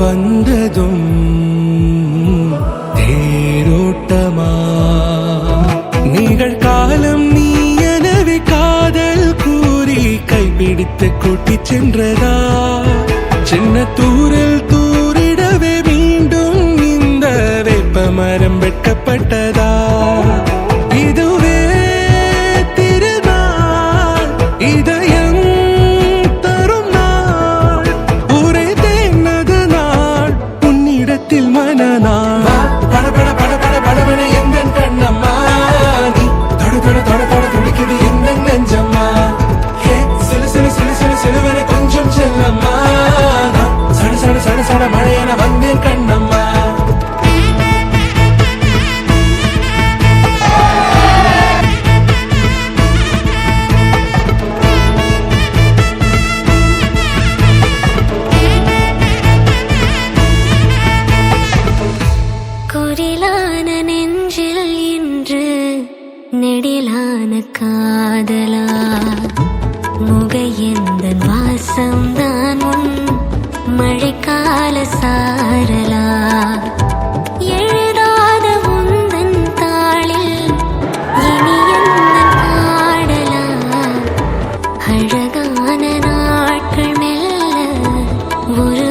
வந்ததும் தேரோட்டமா நிகழ்காலம் நீ எனவே காதல் கூறி கைப்பிடித்து கூட்டிச் சென்றதா சின்ன தூரல் தூரிடவே மீண்டும் இந்த வேப்ப மரம் வெட்கப்பட்டதா இதுவே திருநாள் இதயம் தரும் நாள் ஒரே தேர்ந்தது நாள் உன்னிடத்தில் மனநாள் பட பட பட பட படவன எந்த கண்ணம்மா நீ தொட தொட தொட தொட துடிக்குது எந்த நெஞ்சம்மா சிலு சிலு சிலு சிலு சிலுவன கொஞ்சம் செல்லம்மா சட சட சட சட மழையன வந்தேன் கண்ணம்மா குரிலான நெஞ்சில் இன்று நெடிலான காதலா முகையெந்த வாசம்தான் உன் மழைக்கால சாரலா எழுதாத உந்தன் தாளில் இனி எந்த பாடலா அழகான நாட்கள் மெல்ல ஒரு